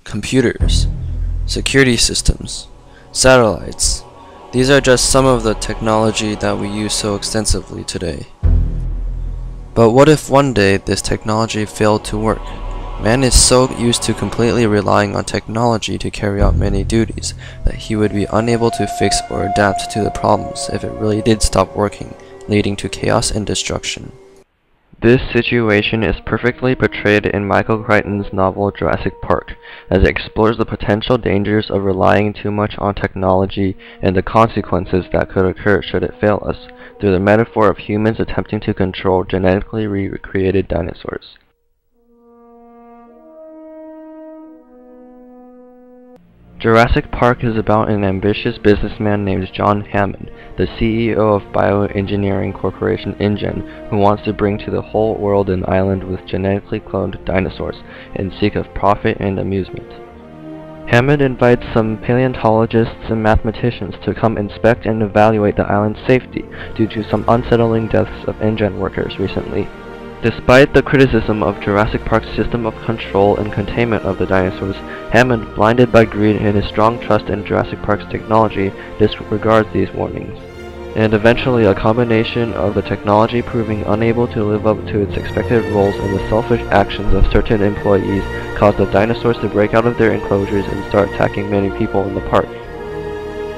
computers, security systems, satellites. These are just some of the technology that we use so extensively today. But what if one day this technology failed to work? Man is so used to completely relying on technology to carry out many duties that he would be unable to fix or adapt to the problems if it really did stop working, leading to chaos and destruction. This situation is perfectly portrayed in Michael Crichton's novel Jurassic Park, as it explores the potential dangers of relying too much on technology and the consequences that could occur should it fail us, through the metaphor of humans attempting to control genetically recreated dinosaurs. Jurassic Park is about an ambitious businessman named John Hammond, the CEO of bioengineering corporation InGen, who wants to bring to the whole world an island with genetically cloned dinosaurs in seek of profit and amusement. Hammond invites some paleontologists and mathematicians to come inspect and evaluate the island's safety due to some unsettling deaths of InGen workers recently. Despite the criticism of Jurassic Park's system of control and containment of the dinosaurs, Hammond, blinded by greed and his strong trust in Jurassic Park's technology, disregards these warnings. And eventually, a combination of the technology proving unable to live up to its expected roles and the selfish actions of certain employees caused the dinosaurs to break out of their enclosures and start attacking many people in the park.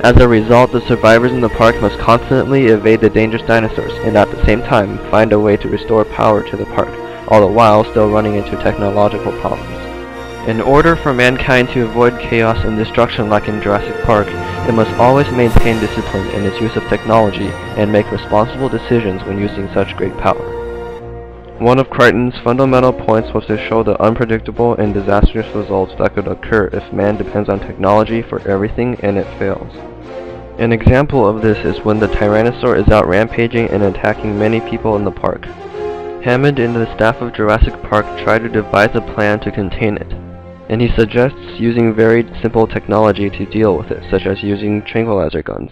As a result, the survivors in the park must constantly evade the dangerous dinosaurs and at the same time find a way to restore power to the park, all the while still running into technological problems. In order for mankind to avoid chaos and destruction like in Jurassic Park, it must always maintain discipline in its use of technology and make responsible decisions when using such great power. One of Crichton's fundamental points was to show the unpredictable and disastrous results that could occur if man depends on technology for everything and it fails. An example of this is when the Tyrannosaur is out rampaging and attacking many people in the park. Hammond and the staff of Jurassic Park try to devise a plan to contain it, and he suggests using very simple technology to deal with it, such as using tranquilizer guns.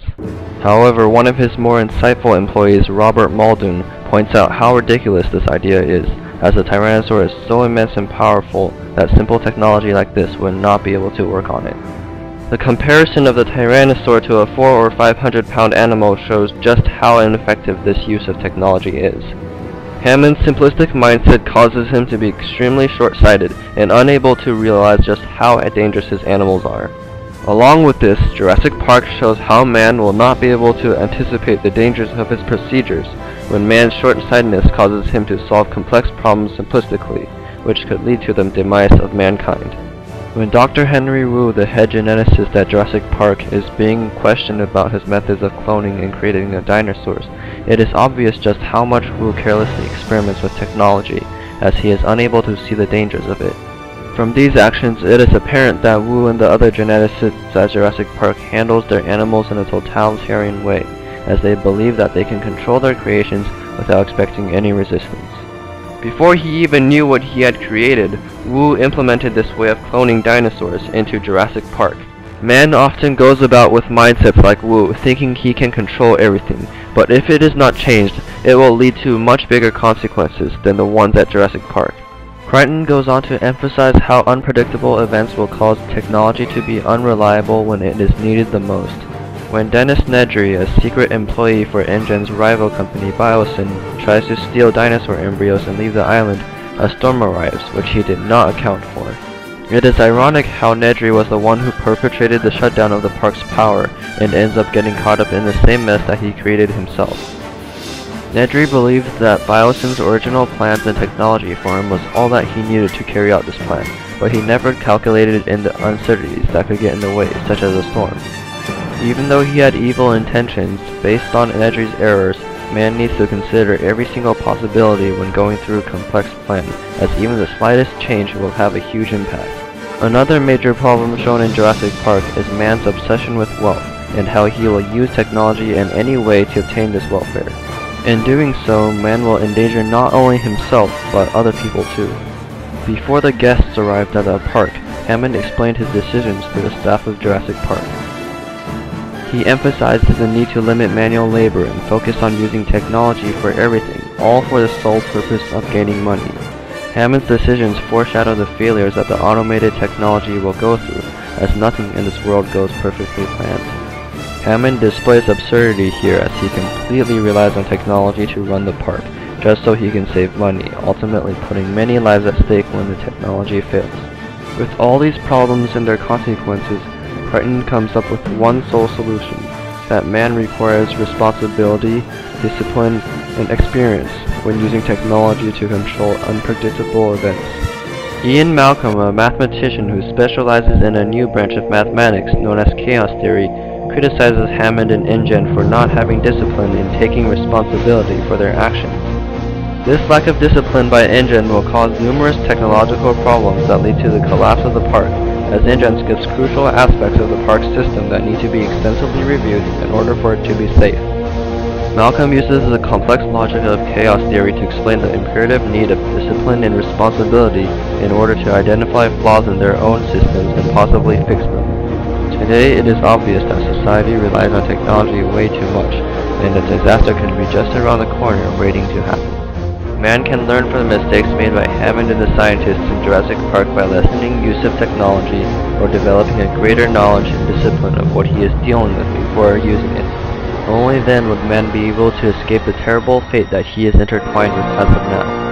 However, one of his more insightful employees, Robert Muldoon, points out how ridiculous this idea is, as the Tyrannosaur is so immense and powerful that simple technology like this would not be able to work on it. The comparison of the Tyrannosaur to a 400 or 500 pound animal shows just how ineffective this use of technology is. Hammond's simplistic mindset causes him to be extremely short-sighted and unable to realize just how dangerous his animals are. Along with this, Jurassic Park shows how man will not be able to anticipate the dangers of his procedures when man's short-sightedness causes him to solve complex problems simplistically, which could lead to the demise of mankind. When Dr. Henry Wu, the head geneticist at Jurassic Park, is being questioned about his methods of cloning and creating the dinosaurs, it is obvious just how much Wu carelessly experiments with technology, as he is unable to see the dangers of it. From these actions, it is apparent that Wu and the other geneticists at Jurassic Park handles their animals in a totalitarian way, as they believe that they can control their creations without expecting any resistance. Before he even knew what he had created, Wu implemented this way of cloning dinosaurs into Jurassic Park. Man often goes about with mindsets like Wu, thinking he can control everything, but if it is not changed, it will lead to much bigger consequences than the ones at Jurassic Park. Crichton goes on to emphasize how unpredictable events will cause technology to be unreliable when it is needed the most. When Dennis Nedry, a secret employee for InGen's rival company Biosyn, tries to steal dinosaur embryos and leave the island, a storm arrives, which he did not account for. It is ironic how Nedry was the one who perpetrated the shutdown of the park's power and ends up getting caught up in the same mess that he created himself. Nedry believed that Biosyn's original plans and technology for him was all that he needed to carry out this plan, but he never calculated in the uncertainties that could get in the way, such as a storm. Even though he had evil intentions, based on Nedry's errors, man needs to consider every single possibility when going through a complex plan, as even the slightest change will have a huge impact. Another major problem shown in Jurassic Park is man's obsession with wealth, and how he will use technology in any way to obtain this welfare. In doing so, man will endanger not only himself, but other people too. Before the guests arrived at the park, Hammond explained his decisions to the staff of Jurassic Park. He emphasized the need to limit manual labor and focus on using technology for everything, all for the sole purpose of gaining money. Hammond's decisions foreshadow the failures that the automated technology will go through, as nothing in this world goes perfectly planned. Hammond displays absurdity here as he completely relies on technology to run the park, just so he can save money, ultimately putting many lives at stake when the technology fails. With all these problems and their consequences, Crichton comes up with one sole solution, that man requires responsibility, discipline, and experience when using technology to control unpredictable events. Ian Malcolm, a mathematician who specializes in a new branch of mathematics known as chaos theory, criticizes Hammond and InGen for not having discipline in taking responsibility for their actions. This lack of discipline by InGen will cause numerous technological problems that lead to the collapse of the park, as InGen skips crucial aspects of the park's system that need to be extensively reviewed in order for it to be safe. Malcolm uses the complex logic of chaos theory to explain the imperative need of discipline and responsibility in order to identify flaws in their own systems and possibly fix them. Today, it is obvious that society relies on technology way too much, and a disaster could be just around the corner waiting to happen. Man can learn from the mistakes made by Hammond and the scientists in Jurassic Park by lessening use of technology or developing a greater knowledge and discipline of what he is dealing with before using it. Only then would man be able to escape the terrible fate that he is intertwined with as of now.